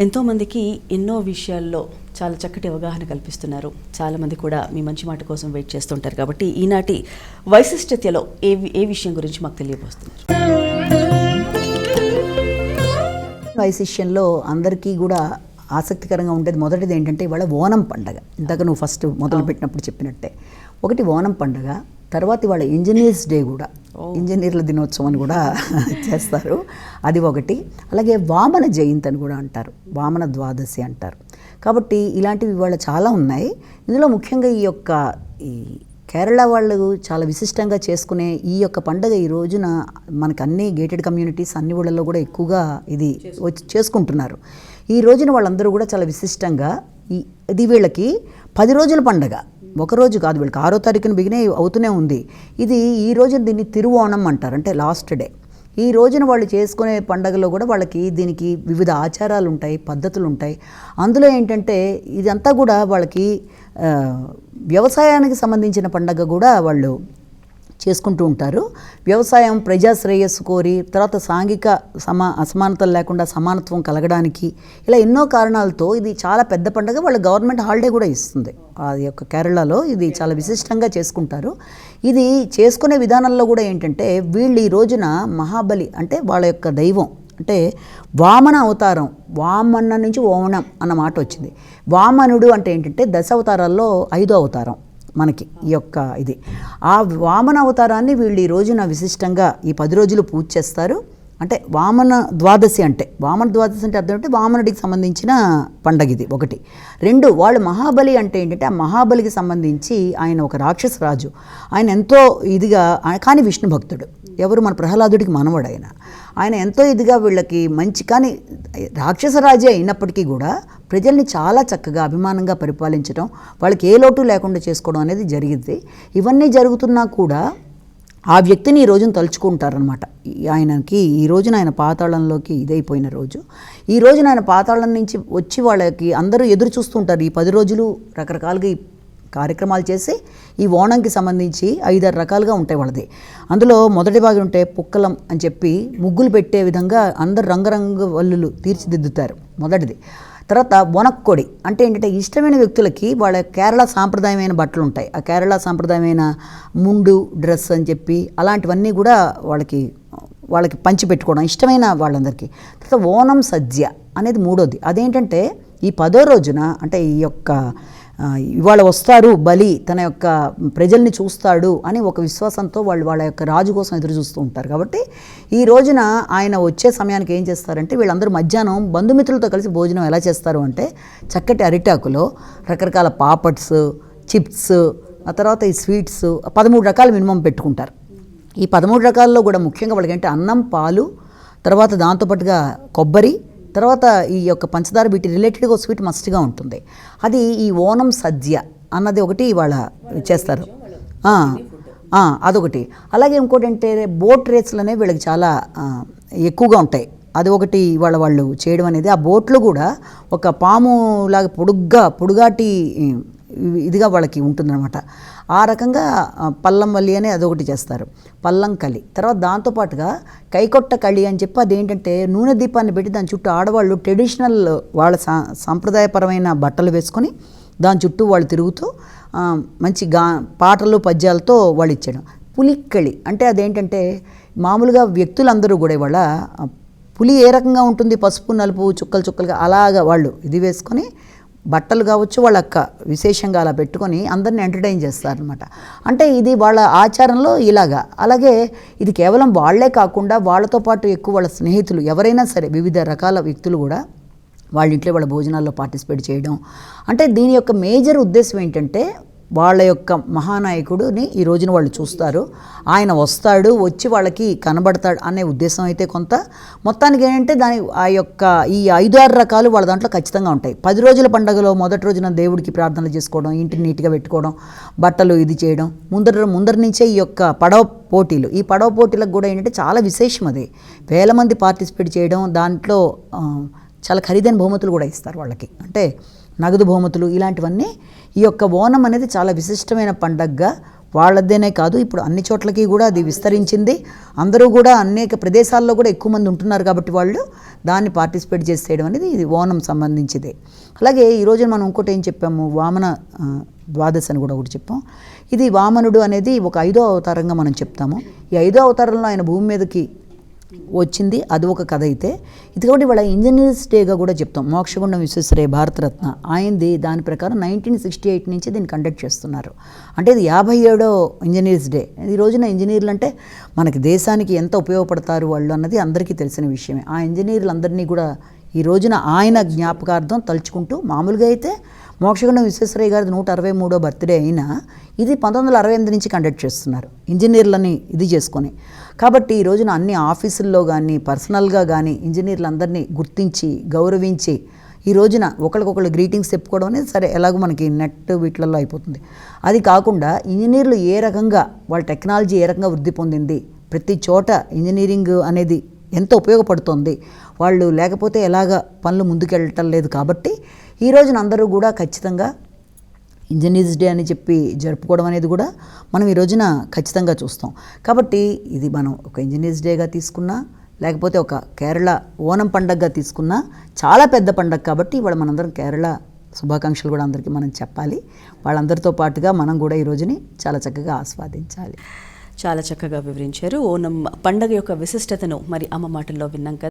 ఎంతోమందికి ఎన్నో విషయాల్లో చాలా చక్కటి అవగాహన కల్పిస్తున్నారు. చాలామంది కూడా మీ మంచి మాట కోసం వెయిట్ చేస్తుంటారు. కాబట్టి ఈనాటి వైశిష్ట్యతలో ఏ విషయం గురించి మాకు తెలియబోస్తున్నారు? వైశిష్యంలో అందరికీ కూడా ఆసక్తికరంగా ఉండేది మొదటిది ఏంటంటే ఇవాళ ఓనం పండగ. ఇందాక నువ్వు ఫస్ట్ మొదలు పెట్టినప్పుడు చెప్పినట్టే ఒకటి ఓనం పండగ, తర్వాత ఇవాళ ఇంజనీర్స్ డే కూడా, ఇంజనీర్ల దినోత్సవం అని కూడా చేస్తారు, అది ఒకటి. అలాగే వామన జయంతి అని కూడా అంటారు, వామన ద్వాదశి అంటారు. కాబట్టి ఇలాంటివి ఇవాళ చాలా ఉన్నాయి. ఇందులో ముఖ్యంగా ఈ కేరళ వాళ్ళు చాలా విశిష్టంగా చేసుకునే ఈ యొక్క పండుగ ఈ రోజున మనకు అన్ని గేటెడ్ కమ్యూనిటీస్ అన్ని ఊళ్ళల్లో కూడా ఎక్కువగా ఇది చేసుకుంటున్నారు. ఈ రోజున వాళ్ళందరూ కూడా చాలా విశిష్టంగా ఇది వీళ్ళకి 10 రోజుల పండుగ, ఒకరోజు కాదు, వీళ్ళకి 6వ తారీఖున బిగినే అవుతూనే ఉంది. ఇది ఈ రోజు దీన్ని తిరువోణం అంటారు, అంటే లాస్ట్ డే. ఈ రోజున వాళ్ళు చేసుకునే పండగలో కూడా వాళ్ళకి దీనికి వివిధ ఆచారాలు ఉంటాయి, పద్ధతులు ఉంటాయి. అందులో ఏంటంటే ఇదంతా కూడా వాళ్ళకి వ్యవసాయానికి సంబంధించిన పండగ కూడా వాళ్ళు చేసుకుంటూ ఉంటారు. వ్యవసాయం ప్రజా శ్రేయస్సు కోరి, తర్వాత సాంఘిక అసమానతలు లేకుండా సమానత్వం కలగడానికి, ఇలా ఎన్నో కారణాలతో ఇది చాలా పెద్ద పండుగ. వాళ్ళ గవర్నమెంట్ హాలిడే కూడా ఇస్తుంది. అది యొక్క కేరళలో ఇది చాలా విశిష్టంగా చేసుకుంటారు. ఇది చేసుకునే విధానంలో కూడా ఏంటంటే వీళ్ళు ఈ రోజున మహాబలి అంటే వాళ్ళ యొక్క దైవం, అంటే వామన అవతారం, వామన నుంచి ఓమనం అన్న మాట వచ్చింది. వామనుడు అంటే ఏంటంటే 10 అవతారాల్లో 5వ అవతారం మనకి ఈ యొక్క ఇది. ఆ వామన అవతారాన్ని వీళ్ళు ఈ రోజున విశిష్టంగా ఈ 10 రోజులు పూజ చేస్తారు. అంటే వామన ద్వాదశి అంటే అర్థం అంటే వామనుడికి సంబంధించిన పండగ ఇది ఒకటి. 2 వాళ్ళు మహాబలి అంటే ఏంటంటే ఆ మహాబలికి సంబంధించి ఆయన ఒక రాక్షస రాజు. ఆయన ఎంతో ఇదిగా, కానీ విష్ణు భక్తుడు, ఎవరు మన ప్రహ్లాదుడికి మనవడు. ఆయన ఎంతో ఇదిగా వీళ్ళకి మంచి, కానీ రాక్షసరాజే అయినప్పటికీ కూడా ప్రజల్ని చాలా చక్కగా అభిమానంగా పరిపాలించడం, వాళ్ళకి ఏ లోటు లేకుండా చేసుకోవడం అనేది జరిగింది. ఇవన్నీ జరుగుతున్నా కూడా ఆ వ్యక్తిని ఈ రోజున తలుచుకుంటారనమాట. ఆయనకి ఈ రోజున ఆయన పాతాళంలోకి ఇదైపోయిన రోజు. ఈ రోజున ఆయన పాతాళం నుంచి వచ్చి వాళ్ళకి అందరూ ఎదురు చూస్తుంటారు. ఈ 10 రోజులు రకరకాలుగా కార్యక్రమాలు చేసి ఈ ఓణంకి సంబంధించి 5-6 రకాలుగా ఉంటాయి వాళ్ళది. అందులో మొదటి భాగం ఉంటే పుక్కలం అని చెప్పి ముగ్గులు పెట్టే విధంగా అందరు రంగురంగు వల్లులు తీర్చిదిద్దుతారు, మొదటిది. తర్వాత వనక్కొడి అంటే ఏంటంటే ఇష్టమైన వ్యక్తులకి వాళ్ళ కేరళ సాంప్రదాయమైన బట్టలు ఉంటాయి, ఆ కేరళ సాంప్రదాయమైన ముండు డ్రెస్ అని చెప్పి అలాంటివన్నీ కూడా వాళ్ళకి పంచిపెట్టుకోవడం ఇష్టమైన వాళ్ళందరికీ. తర్వాత ఓనం సద్య అనేది 3వది. అదేంటంటే ఈ 10వ రోజున అంటే ఈ యొక్క ఇవాళ వస్తారు బలి, తన యొక్క ప్రజల్ని చూస్తాడు అని ఒక విశ్వాసంతో వాళ్ళ యొక్క రాజు కోసం ఎదురు చూస్తూ ఉంటారు. కాబట్టి ఈ రోజున ఆయన వచ్చే సమయానికి ఏం చేస్తారంటే వీళ్ళందరూ మధ్యాహ్నం బంధుమిత్రులతో కలిసి భోజనం ఎలా చేస్తారు అంటే చక్కటి అరిటాకులో రకరకాల పాపడ్స్, చిప్స్, ఆ తర్వాత ఈ స్వీట్స్ 13 రకాలు మినిమం పెట్టుకుంటారు. ఈ 13 రకాల్లో కూడా ముఖ్యంగా వాళ్ళకి అంటే అన్నం, పాలు, తర్వాత దాంతోపాటుగా కొబ్బరి, తర్వాత ఈ యొక్క పంచదార వీటి రిలేటెడ్గా ఒక స్వీట్ మస్ట్గా ఉంటుంది. అది ఈ ఓనం సద్య అన్నది ఒకటి ఇవాళ చేస్తారు, అదొకటి. అలాగే ఇంకోటి అంటే బోట్ రేస్లు అనేవి వీళ్ళకి చాలా ఎక్కువగా ఉంటాయి, అది ఒకటి ఇవాళ వాళ్ళు చేయడం అనేది. ఆ బోట్లు కూడా ఒక పాము లాగా పొడుగాటి ఇదిగా వాళ్ళకి ఉంటుందన్నమాట. ఆ రకంగా పల్లం వల్లి అని అదొకటి చేస్తారు, పల్లం కలి. తర్వాత దాంతోపాటుగా కైకొట్ట కళి అని చెప్పి అదేంటంటే నూనె దీపాన్ని పెట్టి దాని చుట్టూ ఆడవాళ్ళు ట్రెడిషనల్ వాళ్ళ సాంప్రదాయపరమైన బట్టలు వేసుకొని దాని చుట్టూ వాళ్ళు తిరుగుతూ మంచి పాటలు పద్యాలతో వాళ్ళు ఇచ్చేయడం. పులిక్కళి అంటే అదేంటంటే మామూలుగా వ్యక్తులందరూ కూడా ఇవాళ పులి ఏ రకంగా ఉంటుంది, పసుపు నలుపు చుక్కలుగా అలాగా వాళ్ళు ఇది వేసుకొని బట్టలు కావచ్చు వాళ్ళ విశేషంగా అలా పెట్టుకొని అందరిని ఎంటర్టైన్ చేస్తారనమాట. అంటే ఇది వాళ్ళ ఆచారంలో ఇలాగా. అలాగే ఇది కేవలం వాళ్లే కాకుండా వాళ్ళతో పాటు ఎక్కువ వాళ్ళ స్నేహితులు ఎవరైనా సరే వివిధ రకాల వ్యక్తులు కూడా వాళ్ళ ఇంట్లో వాళ్ళ భోజనాల్లో పార్టిసిపేట్ చేయడం. అంటే దీని యొక్క మేజర్ ఉద్దేశం ఏంటంటే వాళ్ళ యొక్క మహానాయకుడిని ఈ రోజున వాళ్ళు చూస్తారు, ఆయన వస్తాడు, వచ్చి వాళ్ళకి కనబడతాడు అనే ఉద్దేశం అయితే కొంత. మొత్తానికి ఏంటంటే ఆ యొక్క ఈ 5-6 రకాలు వాళ్ళ దాంట్లో ఖచ్చితంగా ఉంటాయి. 10 రోజుల పండుగలో మొదటి రోజున దేవుడికి ప్రార్థనలు చేసుకోవడం, ఇంటిని నీట్గా పెట్టుకోవడం, బట్టలు ఇది చేయడం, ముందర నుంచే ఈ యొక్క పడవ పోటీలు. ఈ పడవ పోటీలకు కూడా ఏంటంటే చాలా విశేషం, అది వేల మంది పార్టిసిపేట్ చేయడం. దాంట్లో చాలా ఖరీదైన బహుమతులు కూడా ఇస్తారు వాళ్ళకి, అంటే నగదు బహుమతులు ఇలాంటివన్నీ. ఈ యొక్క ఓనం అనేది చాలా విశిష్టమైన పండగగా వాళ్ళదేనే కాదు, ఇప్పుడు అన్ని చోట్లకి కూడా అది విస్తరించింది. అందరూ కూడా అనేక ప్రదేశాల్లో కూడా ఎక్కువ మంది ఉంటున్నారు కాబట్టి వాళ్ళు దాన్ని పార్టిసిపేట్ చేసి చేయడం అనేది ఇది ఓనం సంబంధించిందే. అలాగే ఈరోజు మనం ఇంకోటి ఏం చెప్పాము, వామన ద్వాదశి అని కూడా ఒకటి చెప్పాం. ఇది వామనుడు అనేది ఒక 5వ అవతారంగా మనం చెప్తాము. ఈ 5వ అవతారంలో ఆయన భూమి మీదకి వచ్చింది, అది ఒక కథ అయితే. ఇది కాబట్టి ఇవాళ ఇంజనీర్స్ డేగా కూడా చెప్తాం. మోక్షగుండం విశ్వేశ్వరయ్య భారతరత్న ఆయనది, దాని ప్రకారం 1968 నుంచి దీన్ని కండక్ట్ చేస్తున్నారు. అంటే ఇది 57వ ఇంజనీర్స్ డే. ఈ రోజున ఇంజనీర్లు అంటే మనకి దేశానికి ఎంత ఉపయోగపడతారు వాళ్ళు అన్నది అందరికీ తెలిసిన విషయమే. ఆ ఇంజనీర్లందరినీ కూడా ఈ రోజున ఆయన జ్ఞాపకార్థం తలుచుకుంటూ, మామూలుగా అయితే మోక్షగుండం విశ్వేశ్వరయ్య గారిది 163వ బర్త్డే అయినా ఇది 1968 నుంచి కండక్ట్ చేస్తున్నారు ఇంజనీర్లని ఇది చేసుకొని. కాబట్టి ఈ రోజున అన్ని ఆఫీసుల్లో కానీ పర్సనల్గా కానీ ఇంజనీర్లందరినీ గుర్తించి గౌరవించి ఈ రోజున ఒకరికొకరు గ్రీటింగ్స్ చెప్పుకోవడం అనేది సరే ఎలాగో మనకి నెట్ వీటిలలో అయిపోతుంది. అది కాకుండా ఇంజనీర్లు ఏ రకంగా వాళ్ళ టెక్నాలజీ ఏ రకంగా వృద్ధి పొందింది, ప్రతి చోట ఇంజనీరింగ్ అనేది ఎంత ఉపయోగపడుతుంది, వాళ్ళు లేకపోతే ఎలాగ పనులు ముందుకెళ్ళటం లేదు. కాబట్టి ఈ రోజున అందరూ కూడా ఖచ్చితంగా ఇంజనీర్స్ డే అని చెప్పి జరుపుకోవడం అనేది కూడా మనం ఈ రోజున ఖచ్చితంగా చూస్తాం. కాబట్టి ఇది మనం ఒక ఇంజనీర్స్ డేగా తీసుకున్నా, లేకపోతే ఒక కేరళ ఓనం పండగగా తీసుకున్నా చాలా పెద్ద పండగ. కాబట్టి ఇవాళ మనందరం కేరళ శుభాకాంక్షలు కూడా అందరికీ మనం చెప్పాలి. వాళ్ళందరితో పాటుగా మనం కూడా ఈ రోజుని చాలా చక్కగా ఆస్వాదించాలి. చాలా చక్కగా వివరించారు. ఓనం పండగ యొక్క విశిష్టతను మరి అమ్మ మాటల్లో విన్నాం కదా.